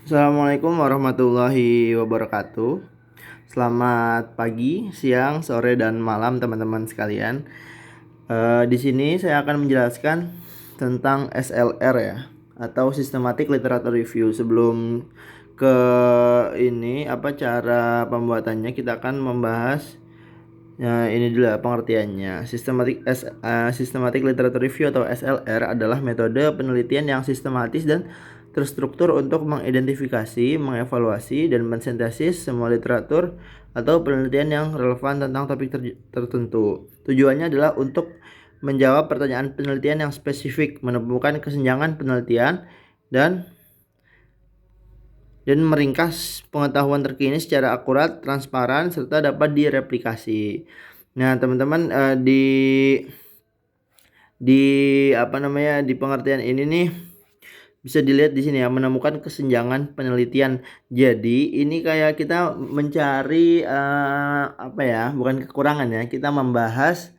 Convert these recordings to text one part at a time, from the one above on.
Assalamualaikum warahmatullahi wabarakatuh. Selamat pagi, siang, sore, dan malam teman-teman sekalian. Di sini saya akan menjelaskan tentang SLR ya, atau Systematic Literature Review. Sebelum ke ini apa cara pembuatannya, kita akan membahas ini dulu ya, pengertiannya. Systematic Literature Review atau SLR adalah metode penelitian yang sistematis dan terstruktur untuk mengidentifikasi, mengevaluasi, dan mensintesis semua literatur atau penelitian yang relevan tentang topik tertentu. Tujuannya adalah untuk menjawab pertanyaan penelitian yang spesifik, menemukan kesenjangan penelitian, dan meringkas pengetahuan terkini secara akurat, transparan, serta dapat direplikasi. Nah, teman-teman, di apa namanya di pengertian ini nih bisa dilihat di sini ya, menemukan kesenjangan penelitian. Jadi ini kayak kita mencari apa ya, bukan kekurangan ya, kita membahas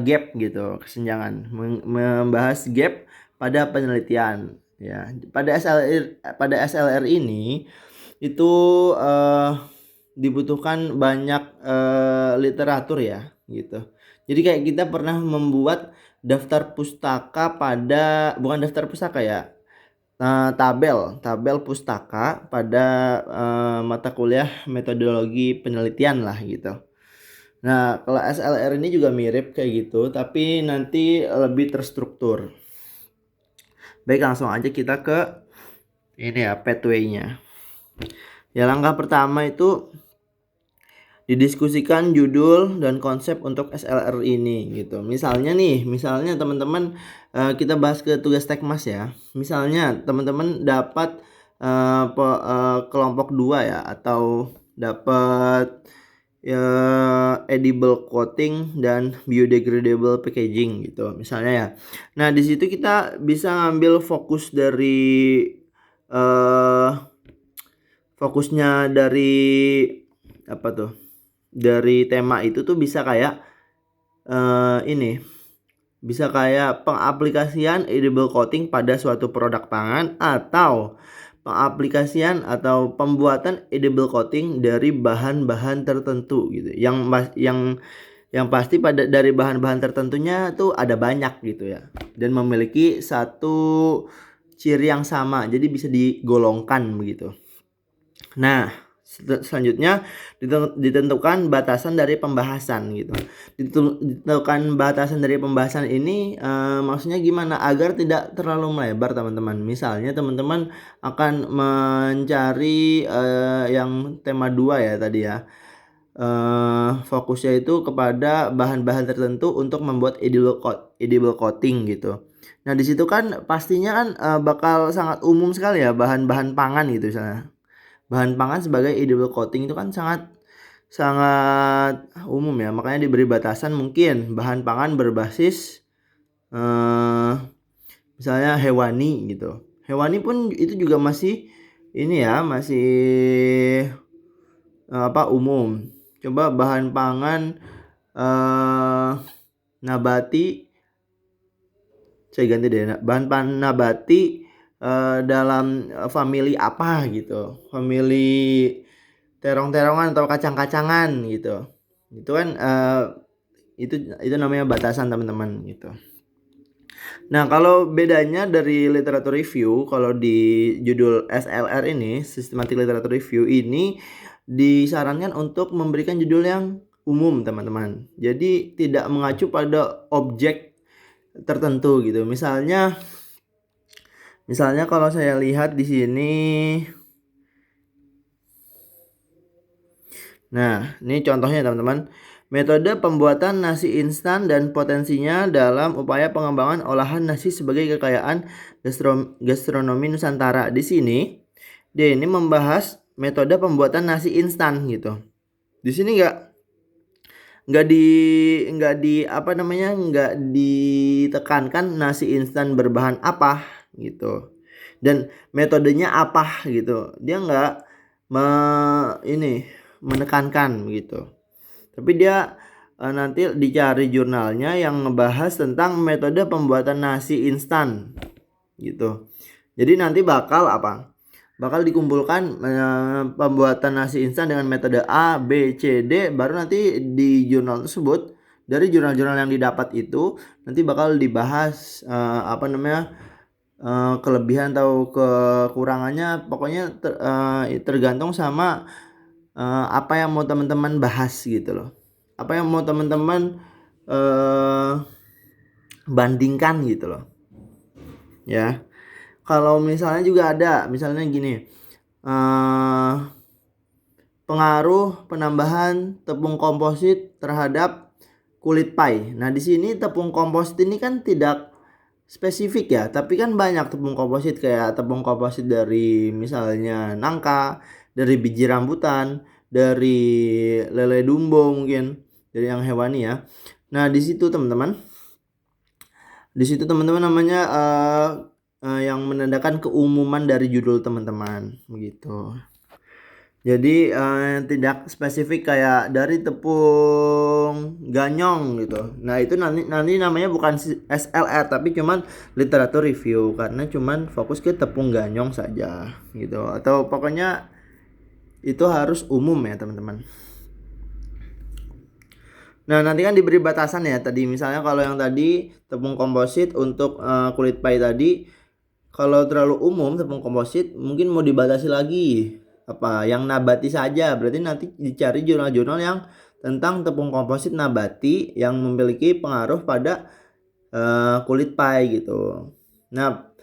gap gitu, kesenjangan, membahas gap pada penelitian ya. Pada SLR ini itu dibutuhkan banyak literatur ya gitu. Jadi kayak kita pernah membuat daftar pustaka bukan daftar pustaka ya, tabel pustaka pada mata kuliah metodologi penelitian lah gitu. Nah, kalau SLR ini juga mirip kayak gitu, tapi nanti lebih terstruktur. Baik, langsung aja kita ke ini ya, pathway-nya. Ya, langkah pertama itu didiskusikan judul dan konsep untuk SLR ini gitu. Misalnya teman-teman, kita bahas ke tugas tekmas ya. Misalnya teman-teman dapat kelompok 2 ya, atau dapat ya edible coating dan biodegradable packaging gitu misalnya ya. Nah, di situ kita bisa ngambil eh fokusnya dari apa tuh? Dari tema itu tuh bisa kayak ini bisa kayak pengaplikasian edible coating pada suatu produk pangan, atau pengaplikasian atau pembuatan edible coating dari bahan-bahan tertentu gitu. Yang pasti dari bahan-bahan tertentunya tuh ada banyak gitu ya, dan memiliki satu ciri yang sama, jadi bisa digolongkan begitu. Nah, selanjutnya ditentukan batasan dari pembahasan gitu. Ditentukan batasan dari pembahasan ini maksudnya gimana? Agar tidak terlalu melebar teman-teman. Misalnya teman-teman akan mencari yang tema 2 ya tadi ya. Fokusnya itu kepada bahan-bahan tertentu untuk membuat edible coating gitu. Nah, di situ kan pastinya kan bakal sangat umum sekali ya bahan-bahan pangan gitu misalnya. Bahan pangan sebagai edible coating itu kan sangat sangat umum ya, makanya diberi batasan mungkin bahan pangan berbasis misalnya hewani gitu. Hewani pun itu juga masih ini ya, masih umum. Coba bahan pangan nabati, saya ganti deh, bahan pangan nabati dalam family apa gitu, family terong-terongan atau kacang-kacangan gitu. Itu kan itu namanya batasan teman-teman gitu. Nah, kalau bedanya dari literatur review, kalau di judul SLR ini, Systematic Literature Review ini disarankan untuk memberikan judul yang umum teman-teman. Jadi tidak mengacu pada objek tertentu gitu. Misalnya kalau saya lihat di sini, nah, ini contohnya teman-teman. Metode pembuatan nasi instan dan potensinya dalam upaya pengembangan olahan nasi sebagai kekayaan gastronomi Nusantara. Di sini dia ini membahas metode pembuatan nasi instan gitu. Di sini nggak di nggak ditekankan nasi instan berbahan apa gitu, dan metodenya apa gitu. Dia nggak menekankan gitu, tapi dia nanti dicari jurnalnya yang ngebahas tentang metode pembuatan nasi instan gitu. Jadi nanti bakal bakal dikumpulkan pembuatan nasi instan dengan metode A, B, C, D, baru nanti di jurnal tersebut dari jurnal-jurnal yang didapat itu nanti bakal dibahas kelebihan atau kekurangannya, pokoknya tergantung sama apa yang mau teman-teman bahas gitu loh, apa yang mau teman-teman bandingkan gitu loh ya. Kalau misalnya juga ada misalnya gini, pengaruh penambahan tepung komposit terhadap kulit pai. Nah, di sini tepung komposit ini kan tidak spesifik ya, tapi kan banyak tepung komposit, kayak tepung komposit dari misalnya nangka, dari biji rambutan, dari lele dumbo, mungkin dari yang hewani ya. Nah, di situ teman-teman namanya yang menandakan keumuman dari judul teman-teman begitu. Jadi tidak spesifik kayak dari tepung ganyong gitu. Nah, itu nanti namanya bukan SLR tapi cuman literatur review, karena cuman fokus ke tepung ganyong saja gitu. Atau pokoknya itu harus umum ya, teman-teman. Nah, nanti kan diberi batasan ya tadi, misalnya kalau yang tadi tepung komposit untuk kulit pai tadi, kalau terlalu umum tepung komposit mungkin mau dibatasi lagi, apa yang nabati saja. Berarti nanti dicari jurnal-jurnal yang tentang tepung komposit nabati yang memiliki pengaruh pada kulit pai gitu. Nah,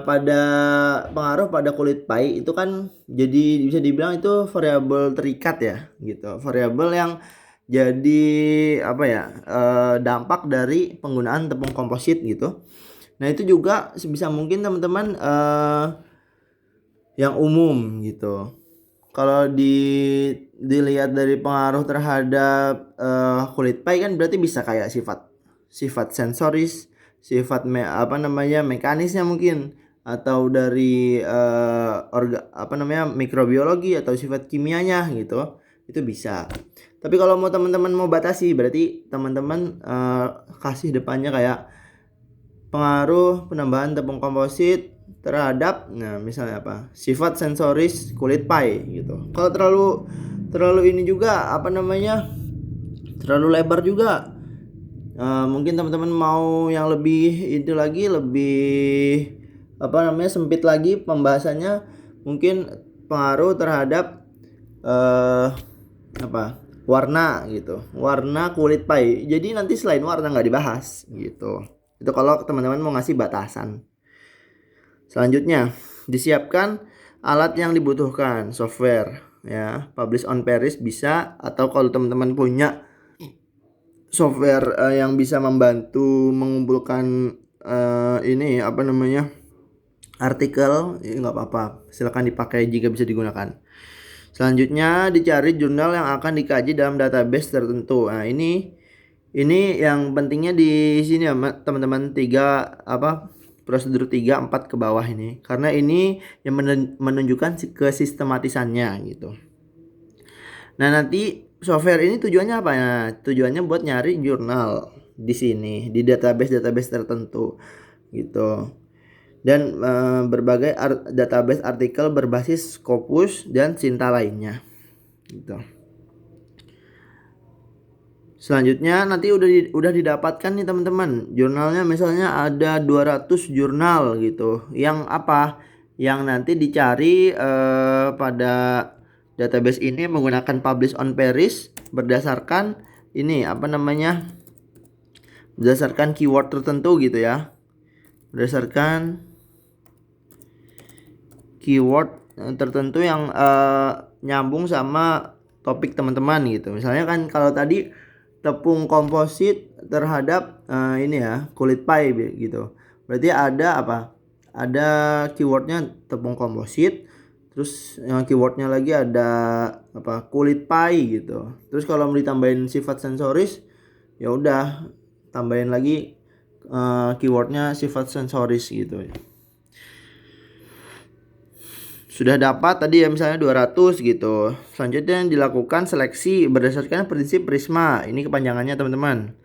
pada pengaruh pada kulit pai itu kan jadi bisa dibilang itu variabel terikat ya gitu, variabel yang jadi apa ya, dampak dari penggunaan tepung komposit gitu. Nah, itu juga sebisa mungkin teman-teman yang umum gitu. Kalau dilihat dari pengaruh terhadap kulit pai kan berarti bisa kayak sifat sensoris, sifat mekanisnya mungkin, atau dari mikrobiologi atau sifat kimianya gitu. Itu bisa. Tapi kalau mau teman-teman mau batasi, berarti teman-teman kasih depannya kayak pengaruh penambahan tepung komposit terhadap, nah misalnya apa, sifat sensoris kulit pai gitu. Kalau terlalu ini juga terlalu lebar juga, mungkin teman-teman mau yang lebih itu lagi, lebih sempit lagi pembahasannya, mungkin pengaruh terhadap warna gitu, warna kulit pai. Jadi nanti selain warna nggak dibahas gitu. Itu kalau teman-teman mau ngasih batasan. Selanjutnya, disiapkan alat yang dibutuhkan, software ya. Publish on Paris bisa, atau kalau teman-teman punya software yang bisa membantu mengumpulkan artikel, ya nggak apa-apa, silakan dipakai jika bisa digunakan. Selanjutnya, dicari jurnal yang akan dikaji dalam database tertentu. Nah, ini yang pentingnya di sini ya, teman-teman, prosedur 3, 4 ke bawah ini. Karena ini yang menunjukkan kesistematisannya gitu. Nah, nanti software ini tujuannya apa ya? Tujuannya buat nyari jurnal di sini, di database tertentu gitu. Dan berbagai database artikel berbasis Scopus dan Sinta lainnya gitu. Selanjutnya nanti udah didapatkan nih teman-teman jurnalnya, misalnya ada 200 jurnal gitu, yang nanti dicari pada database ini menggunakan Publish on Paris berdasarkan berdasarkan keyword tertentu gitu ya, berdasarkan keyword tertentu yang nyambung sama topik teman-teman gitu. Misalnya kan kalau tadi tepung komposit terhadap kulit pai gitu, berarti ada keywordnya tepung komposit, terus yang keywordnya lagi ada kulit pai gitu. Terus kalau mau ditambahin sifat sensoris, ya udah tambahin lagi keywordnya sifat sensoris gitu. Sudah dapat tadi ya misalnya 200 gitu. Selanjutnya yang dilakukan seleksi berdasarkan prinsip Prisma. Ini kepanjangannya teman-teman.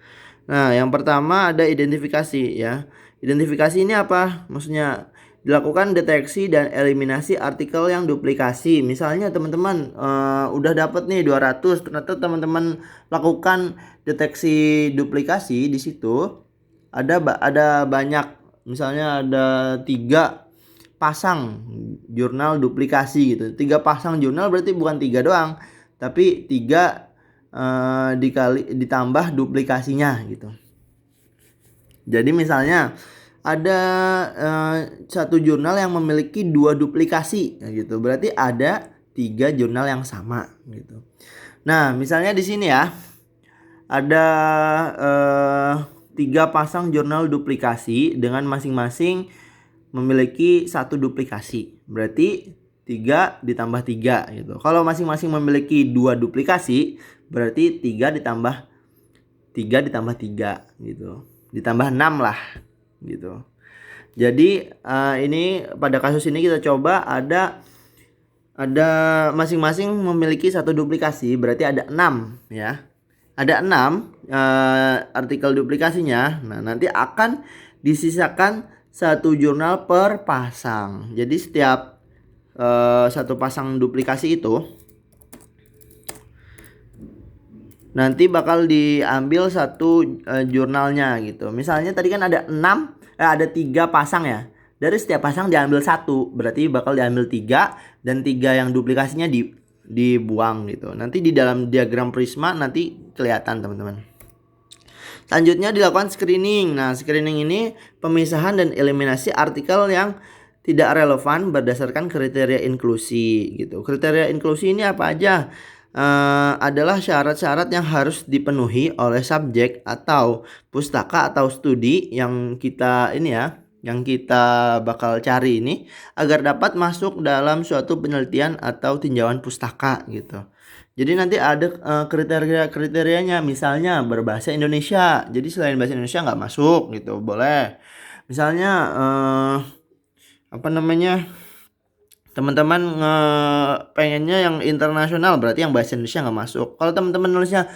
Nah, yang pertama ada identifikasi ya. Identifikasi ini apa? Maksudnya dilakukan deteksi dan eliminasi artikel yang duplikasi. Misalnya teman-teman udah dapat nih 200, ternyata teman-teman lakukan deteksi duplikasi di situ. Ada banyak, misalnya ada 3 pasang jurnal duplikasi gitu. 3 pasang jurnal berarti bukan 3 doang, tapi 3 ditambah duplikasinya gitu. Jadi misalnya ada satu jurnal yang memiliki 2 duplikasi gitu. Berarti ada 3 jurnal yang sama gitu. Nah, misalnya di sini ya ada 3 pasang jurnal duplikasi dengan masing-masing memiliki 1 duplikasi. Berarti 3 ditambah 3 gitu. Kalau masing-masing memiliki 2 duplikasi, berarti 3 ditambah 3 gitu. Ditambah 6 lah gitu. Jadi ini pada kasus ini kita coba ada masing-masing memiliki 1 duplikasi, berarti ada 6 ya. Ada 6 artikel duplikasinya. Nah, nanti akan disisakan 1 jurnal per pasang. Jadi setiap 1 pasang duplikasi itu nanti bakal diambil 1 jurnalnya gitu. Misalnya tadi kan ada 3 pasang ya. Dari setiap pasang diambil 1, berarti bakal diambil 3 dan 3 yang duplikasinya dibuang gitu. Nanti di dalam diagram Prisma nanti kelihatan teman-teman. Selanjutnya dilakukan screening. Nah, screening ini pemisahan dan eliminasi artikel yang tidak relevan berdasarkan kriteria inklusi gitu. Kriteria inklusi ini apa aja? Adalah syarat-syarat yang harus dipenuhi oleh subjek atau pustaka atau studi yang kita bakal cari ini agar dapat masuk dalam suatu penelitian atau tinjauan pustaka gitu. Jadi nanti ada kriteria-kriterianya, misalnya berbahasa Indonesia. Jadi selain bahasa Indonesia nggak masuk gitu, boleh. Misalnya teman-teman pengennya yang internasional, berarti yang bahasa Indonesia nggak masuk. Kalau teman-teman nulisnya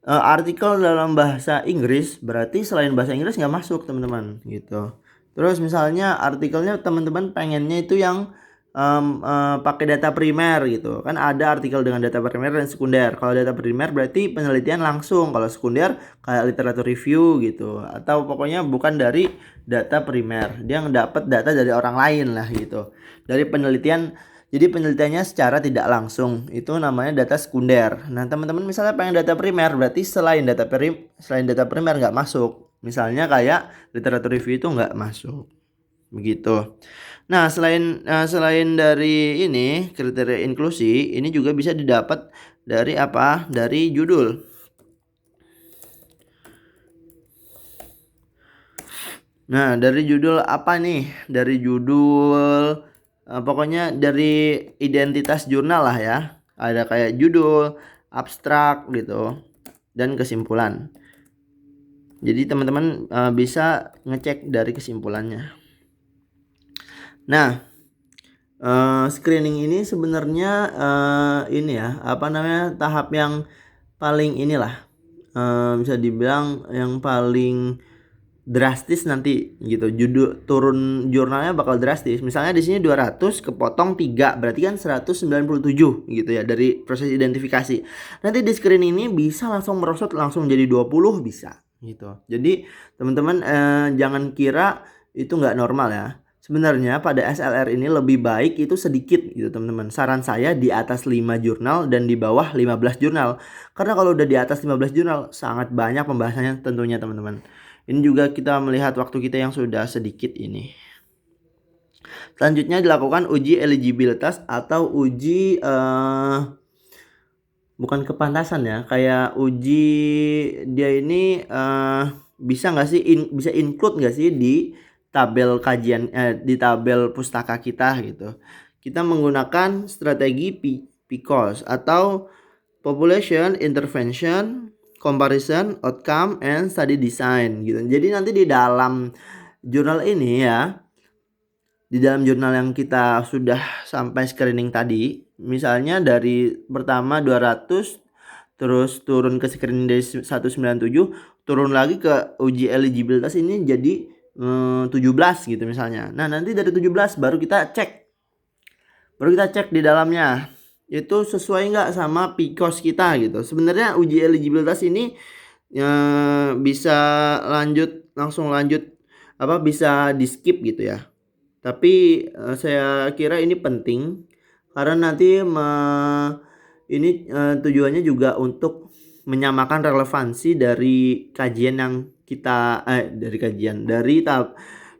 artikel dalam bahasa Inggris, berarti selain bahasa Inggris nggak masuk teman-teman gitu. Terus misalnya artikelnya teman-teman pengennya itu yang pakai data primer gitu. Kan ada artikel dengan data primer dan sekunder. Kalau data primer berarti penelitian langsung. Kalau sekunder kayak literatur review gitu. Atau pokoknya bukan dari data primer. Dia dapat data dari orang lain lah gitu. Dari penelitian. Jadi penelitiannya secara tidak langsung, itu namanya data sekunder. Nah, teman-teman misalnya pengen data primer, berarti selain data primer nggak masuk. Misalnya kayak literatur review itu nggak masuk. Begitu. Nah, selain dari ini kriteria inklusi, ini juga bisa didapat dari apa? Dari judul. Nah, dari judul apa nih? Dari judul pokoknya dari identitas jurnal lah ya. Ada kayak judul, abstrak gitu, dan kesimpulan. Jadi teman-teman bisa ngecek dari kesimpulannya. Nah, screening ini sebenarnya tahap yang paling bisa dibilang yang paling drastis nanti gitu. Turun jurnalnya bakal drastis. Misalnya di sini 200 kepotong 3, berarti kan 197 gitu ya dari proses identifikasi. Nanti di screen ini bisa langsung merosot langsung jadi 20 bisa gitu. Jadi teman-teman jangan kira itu nggak normal ya. Sebenarnya pada SLR ini lebih baik itu sedikit gitu teman-teman. Saran saya di atas 5 jurnal dan di bawah 15 jurnal. Karena kalau udah di atas 15 jurnal sangat banyak pembahasannya tentunya teman-teman. Ini juga kita melihat waktu kita yang sudah sedikit ini. Selanjutnya dilakukan uji eligibilitas atau uji bukan kepantasan ya, kayak uji dia ini bisa nggak sih bisa include nggak sih di tabel kajian di tabel pustaka kita gitu. Kita menggunakan strategi PCOS atau Population Intervention Comparison, Outcome, and Study Design gitu. Jadi nanti di dalam jurnal ini ya, di dalam jurnal yang kita sudah sampai screening tadi, misalnya dari pertama 200, terus turun ke screening dari 197, turun lagi ke uji eligibilitas ini jadi 17 gitu misalnya. Nah, nanti dari 17 baru kita cek di dalamnya itu sesuai nggak sama PCOS kita gitu. Sebenarnya uji eligibilitas ini bisa langsung lanjut bisa di skip gitu ya. Tapi saya kira ini penting karena nanti ini tujuannya juga untuk menyamakan relevansi dari kajian yang kita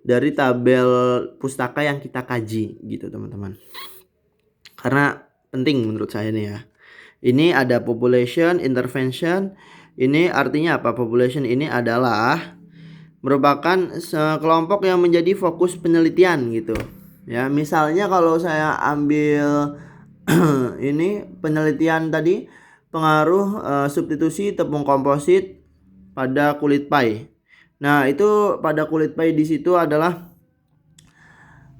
dari tabel pustaka yang kita kaji gitu teman-teman. Karena penting menurut saya nih ya. Ini ada population intervention. Ini artinya apa? Population ini adalah merupakan kelompok yang menjadi fokus penelitian gitu. Ya, misalnya kalau saya ambil ini penelitian tadi pengaruh substitusi tepung komposit pada kulit pai. Nah, itu pada kulit pai di situ adalah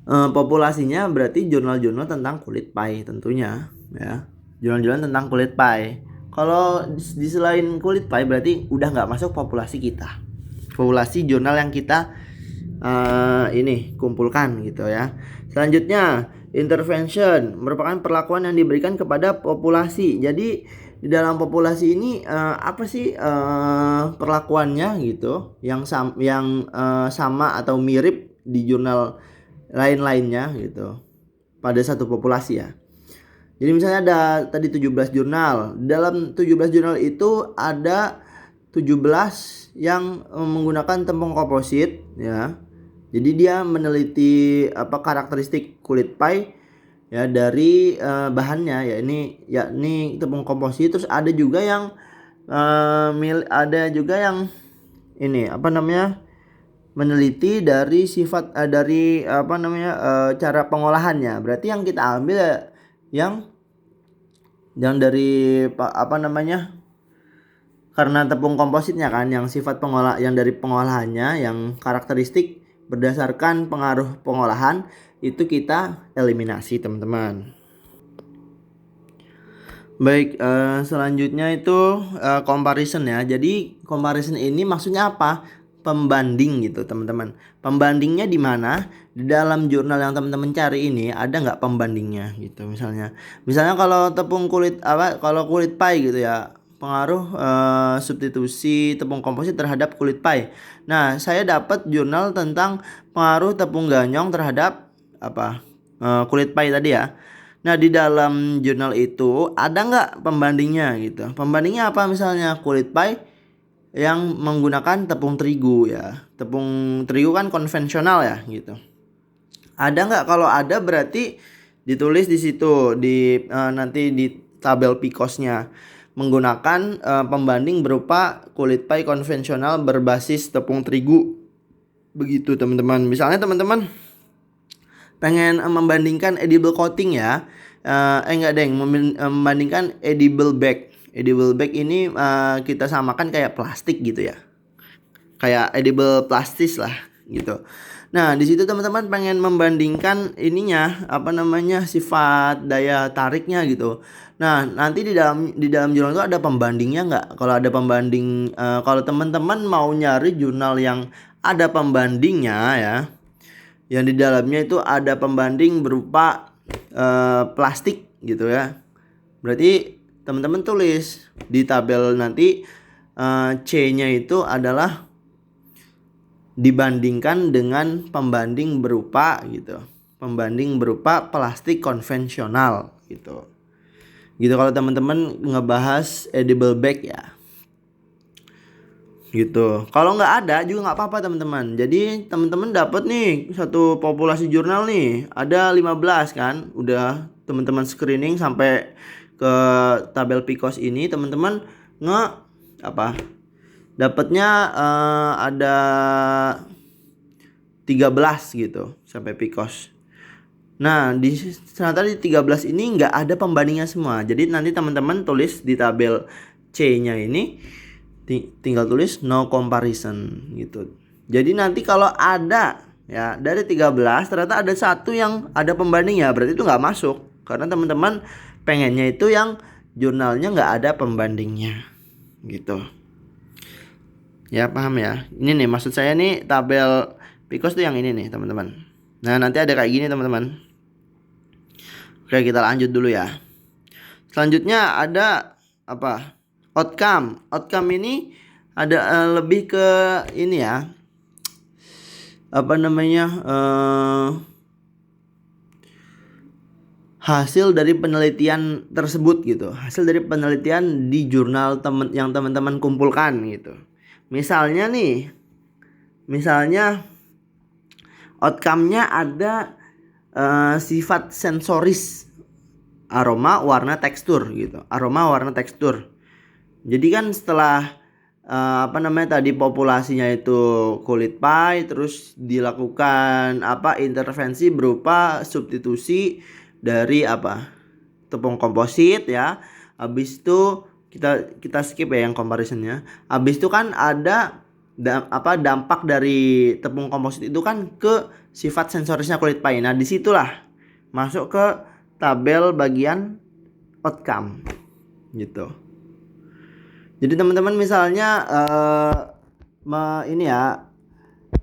populasinya berarti jurnal-jurnal tentang kulit pai tentunya ya. Jurnal-jurnal tentang kulit pai. Kalau di selain kulit pai berarti udah nggak masuk populasi kita. Populasi jurnal yang kita ini kumpulkan gitu ya. Selanjutnya intervention merupakan perlakuan yang diberikan kepada populasi. Jadi di dalam populasi ini apa sih perlakuannya gitu yang sama atau mirip di jurnal lain-lainnya gitu pada satu populasi ya. Jadi misalnya ada tadi 17 jurnal. Dalam 17 jurnal itu ada 17 yang menggunakan tepung komposit ya. Jadi dia meneliti karakteristik kulit pai ya dari bahannya ya yakni tepung komposit. Terus ada juga yang ini meneliti dari sifat cara pengolahannya. Berarti yang kita ambil yang dari karena tepung kompositnya kan yang sifat yang dari pengolahannya yang karakteristik berdasarkan pengaruh pengolahan itu kita eliminasi teman-teman. Baik, selanjutnya itu comparison ya. Jadi comparison ini maksudnya apa? Pembanding gitu teman-teman. Pembandingnya di mana? Di dalam jurnal yang teman-teman cari ini ada nggak pembandingnya gitu misalnya. Misalnya kalau kalau kulit pai gitu ya, pengaruh substitusi tepung komposit terhadap kulit pai. Nah, saya dapat jurnal tentang pengaruh tepung ganyong terhadap kulit pai tadi ya. Nah, di dalam jurnal itu ada nggak pembandingnya gitu. Pembandingnya apa misalnya kulit pai yang menggunakan tepung terigu ya. Tepung terigu kan konvensional ya gitu. Ada nggak? Kalau ada berarti ditulis di situ nanti di tabel PCOS-nya menggunakan pembanding berupa kulit pai konvensional berbasis tepung terigu. Begitu teman-teman. Misalnya teman-teman pengen membandingkan edible coating ya. Membandingkan edible bag. Edible bag ini kita samakan kayak plastik gitu ya. Kayak edible plastis lah gitu. Nah, di situ teman-teman pengen membandingkan sifat daya tariknya gitu. Nah, nanti di dalam jurnal itu ada pembandingnya nggak? Kalau ada pembanding, kalau teman-teman mau nyari jurnal yang ada pembandingnya ya, yang di dalamnya itu ada pembanding berupa plastik gitu ya. Berarti teman-teman tulis di tabel nanti C-nya itu adalah dibandingkan dengan pembanding berupa plastik konvensional gitu. Gitu kalau teman-teman ngebahas edible bag ya. Gitu. Kalau nggak ada juga nggak apa-apa teman-teman. Jadi teman-teman dapat nih satu populasi jurnal nih ada 15 kan. Udah teman-teman screening sampai ke tabel PCOS ini teman-teman dapatnya ada 13 gitu sampai PCOS. Nah, ternyata di 13 ini nggak ada pembandingnya semua. Jadi nanti teman-teman tulis di tabel C-nya ini tinggal tulis no comparison gitu. Jadi nanti kalau ada ya dari 13 ternyata ada satu yang ada pembandingnya, berarti itu nggak masuk karena teman-teman pengennya itu yang jurnalnya nggak ada pembandingnya gitu. Ya paham ya. Ini nih maksud saya nih tabel Because tuh yang ini nih teman-teman. Nah nanti ada kayak gini teman-teman. Oke kita lanjut dulu ya. Selanjutnya ada apa? Outcome. Outcome ini ada lebih ke ini ya. Apa namanya? Hasil dari penelitian tersebut gitu. Hasil dari penelitian di jurnal yang teman-teman kumpulkan gitu. Misalnya outcome-nya ada sifat sensoris, aroma, warna, tekstur gitu. Aroma, warna, tekstur. Jadi kan setelah tadi populasinya itu kulit pai, terus dilakukan intervensi berupa substitusi dari tepung komposit ya. Habis itu kita skip ya yang comparisonnya. Habis itu kan ada dampak dari tepung komposit itu kan ke sifat sensorisnya kulit pai. Nah disitulah masuk ke tabel bagian outcome gitu. Jadi teman-teman misalnya ini ya,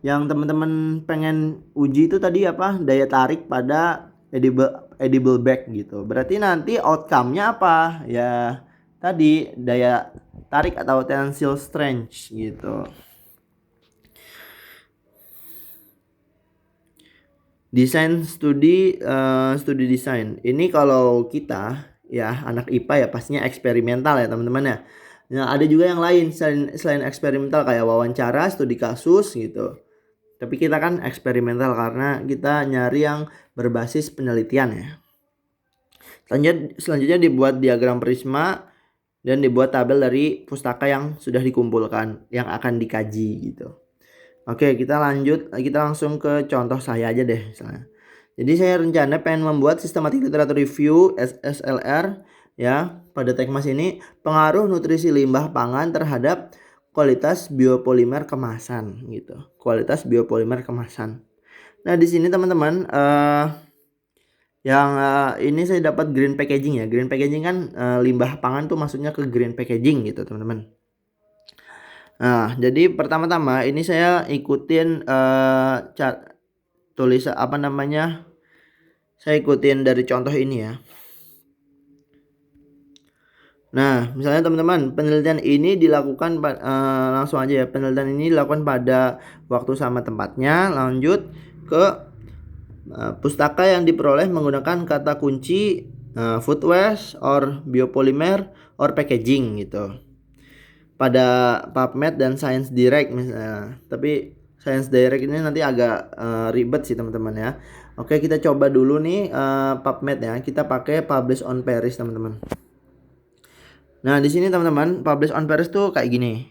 yang teman-teman pengen uji itu tadi daya tarik pada edible bag gitu. Berarti nanti outcome-nya apa? Ya tadi daya tarik atau tensile strength gitu. Desain studi desain. Ini kalau kita ya anak IPA ya pastinya eksperimental ya teman-teman ya. Nah ada juga yang lain selain eksperimental kayak wawancara, studi kasus gitu. Tapi kita kan eksperimental karena kita nyari yang berbasis penelitian ya. Selanjutnya dibuat diagram prisma dan dibuat tabel dari pustaka yang sudah dikumpulkan yang akan dikaji gitu. Oke, kita langsung ke contoh saya aja deh misalnya. Jadi saya rencana pengen membuat sistematik literatur review SLR ya pada Tekmas ini, pengaruh nutrisi limbah pangan terhadap kualitas biopolimer kemasan gitu. Kualitas biopolimer kemasan. Nah, di sini teman-teman ini saya dapat green packaging ya. Green packaging kan limbah pangan tuh masuknya ke green packaging gitu, teman-teman. Nah, jadi pertama-tama ini saya ikutin saya ikutin dari contoh ini ya. Nah, misalnya teman-teman, penelitian ini dilakukan langsung aja ya. Penelitian ini dilakukan pada waktu sama tempatnya. Lanjut ke pustaka yang diperoleh menggunakan kata kunci food waste or biopolymer or packaging gitu. Pada PubMed dan Science Direct misalnya. Tapi Science Direct ini nanti agak ribet sih teman-teman ya. Oke, kita coba dulu nih PubMed ya. Kita pakai Publish on Paris teman-teman. Nah, di sini teman-teman, Publish on Paris tuh kayak gini.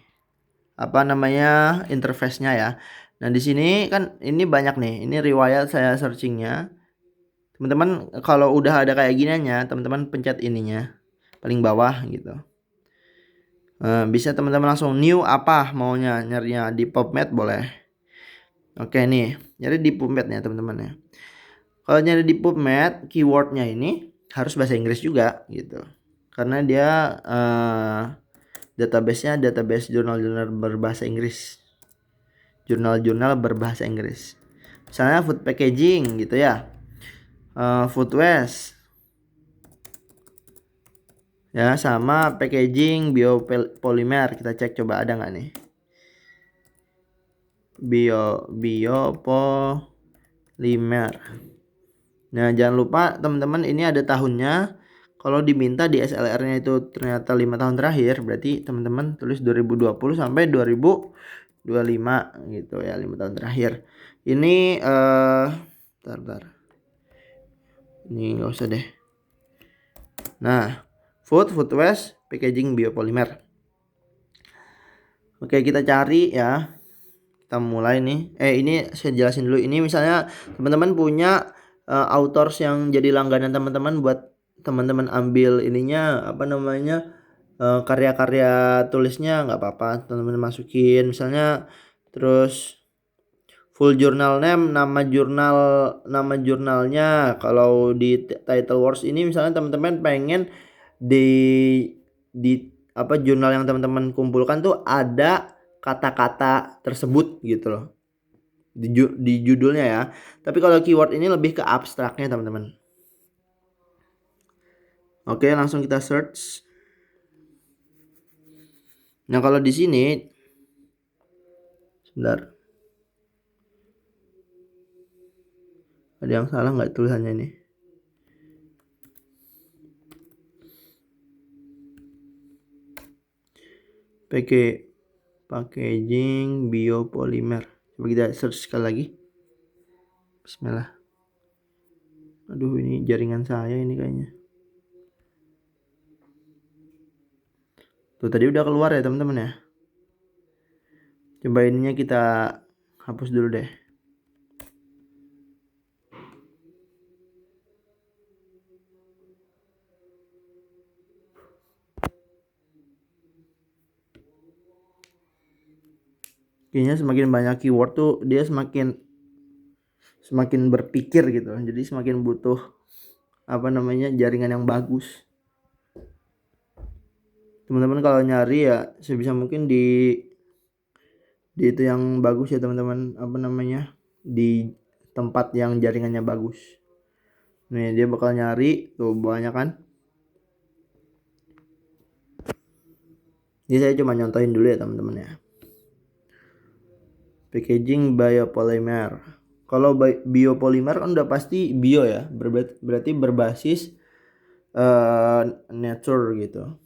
Interface-nya ya. Nah, di sini kan ini banyak nih. Ini riwayat saya searchingnya. Teman-teman kalau udah ada kayak gininya, teman-teman pencet ininya paling bawah gitu. Bisa teman-teman langsung new apa maunya, nyarinya di PubMed boleh. Oke nih, nyari di PubMed ya teman-teman ya. Kalau nyari di PubMed, keywordnya ini harus bahasa Inggris juga gitu. Karena dia database-nya database jurnal-jurnal berbahasa Inggris. Jurnal-jurnal berbahasa Inggris. Misalnya food packaging gitu ya. Food waste. Ya, sama packaging biopolymer. Kita cek coba ada nggak nih. Biopolymer. Nah, jangan lupa teman-teman ini ada tahunnya. Kalau diminta di SLR-nya itu ternyata 5 tahun terakhir, berarti teman-teman tulis 2020 sampai 2025 gitu ya, 5 tahun terakhir. Ini bentar. Ini nggak usah deh. Nah, food waste, packaging biopolymer. Oke, kita cari ya. Kita mulai nih. Ini saya jelasin dulu. Ini misalnya teman-teman punya authors yang jadi langganan teman-teman buat teman-teman ambil ininya karya-karya tulisnya nggak apa-apa teman-teman masukin misalnya. Terus full journal name, nama jurnalnya. Kalau di title words ini misalnya teman-teman pengen di jurnal yang teman-teman kumpulkan tuh ada kata-kata tersebut gitu loh di judulnya ya. Tapi kalau keyword ini lebih ke abstraknya teman-teman. Oke, langsung kita search. Nah, kalau di sini sebentar. Ada yang salah nggak tulisannya ini? Packaging biopolimer. Coba kita search sekali lagi. Bismillah. Aduh, ini jaringan saya ini kayaknya. Tuh tadi udah keluar ya teman-teman ya. Coba ininya kita hapus dulu deh. Kayaknya semakin banyak keyword tuh dia semakin berpikir gitu. Jadi semakin butuh jaringan yang bagus. Teman-teman kalau nyari ya sebisa mungkin di itu yang bagus ya teman-teman, di tempat yang jaringannya bagus. Nih dia bakal nyari tuh banyak kan. Jadi saya cuma nyontohin dulu ya teman-teman ya. Packaging biopolymer. Kalau biopolymer kan udah pasti bio ya, berarti berbasis nature gitu.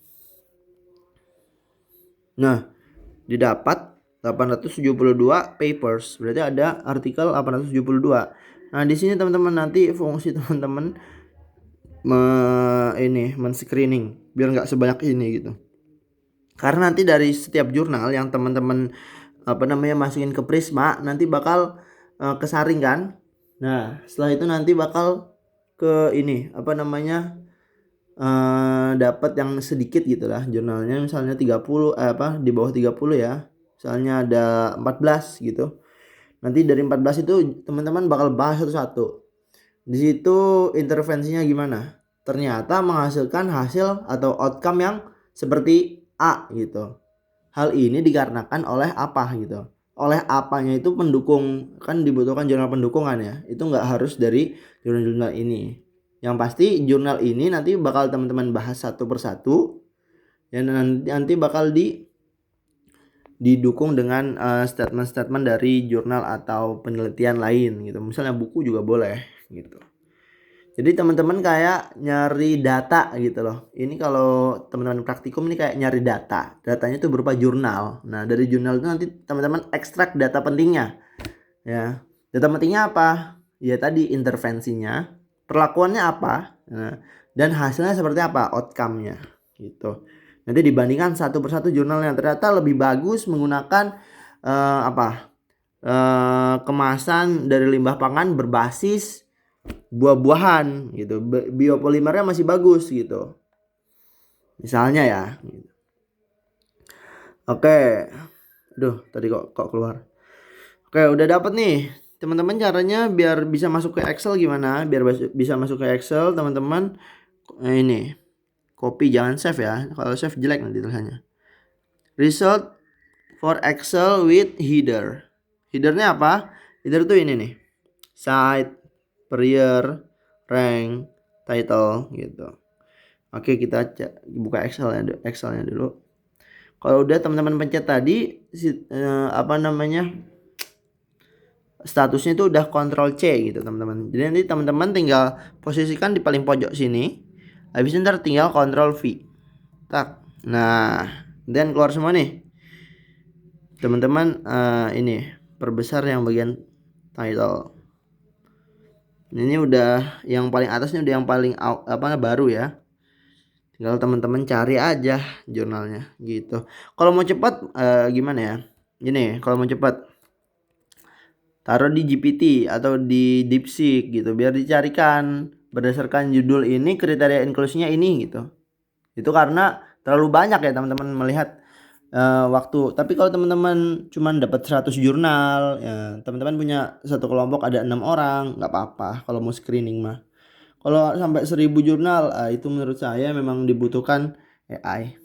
Nah, didapat 872 papers, berarti ada artikel 872. Nah, di sini teman-teman nanti fungsi teman-teman men-screening biar nggak sebanyak ini gitu. Karena nanti dari setiap jurnal yang teman-teman masukin ke Prisma nanti bakal kesaring kan. Nah, setelah itu nanti bakal ke ini dapat yang sedikit gitu lah jurnalnya, misalnya 30 di bawah 30 ya. Misalnya ada 14 gitu. Nanti dari 14 itu teman-teman bakal bahas satu-satu. Di situ intervensinya gimana? Ternyata menghasilkan hasil atau outcome yang seperti A gitu. Hal ini dikarenakan oleh apa gitu. Oleh apanya itu pendukung, kan dibutuhkan jurnal pendukungan ya. Itu nggak harus dari jurnal-jurnal ini. Yang pasti jurnal ini nanti bakal teman-teman bahas satu persatu. Dan nanti bakal didukung dengan statement-statement dari jurnal atau penelitian lain gitu. Misalnya buku juga boleh gitu. Jadi teman-teman kayak nyari data gitu loh. Ini kalau teman-teman praktikum ini kayak nyari data. Datanya itu berupa jurnal. Nah, dari jurnal itu nanti teman-teman ekstrak data pentingnya. Ya. Data pentingnya apa? Ya tadi intervensinya, perlakuannya apa? Nah, dan hasilnya seperti apa? Outcome-nya gitu. Nanti dibandingkan satu persatu jurnal yang ternyata lebih bagus menggunakan kemasan dari limbah pangan berbasis buah-buahan gitu, biopolimernya masih bagus gitu misalnya ya gitu. Oke, tadi kok keluar. Oke, udah dapat nih teman-teman. Caranya biar bisa masuk ke Excel gimana? Biar bisa masuk ke Excel teman-teman, ini copy, jangan save ya. Kalau save jelek nanti tulisannya. Result for Excel with header. Headernya apa? Header tuh ini nih, site, period, rank, title gitu. Oke, kita buka Excelnya dulu. Kalau udah teman-teman pencet tadi statusnya itu udah Ctrl C gitu teman-teman. Jadi nanti teman-teman tinggal posisikan di paling pojok sini. Habis itu ntar tinggal Ctrl V. Tak. Nah, dan keluar semua nih. Teman-teman ini perbesar yang bagian title. Ini udah yang paling atasnya, udah yang paling baru ya. Tinggal teman-teman cari aja jurnalnya gitu. Kalau mau cepat gimana ya? Gini, kalau mau cepat taruh di GPT atau di DeepSeek gitu, biar dicarikan berdasarkan judul ini kriteria inklusinya ini gitu. Itu karena terlalu banyak ya teman-teman melihat waktu. Tapi kalau teman-teman cuma dapat 100 jurnal ya, teman-teman punya satu kelompok ada 6 orang, nggak apa-apa kalau mau screening mah. Kalau sampai 1000 jurnal itu menurut saya memang dibutuhkan AI.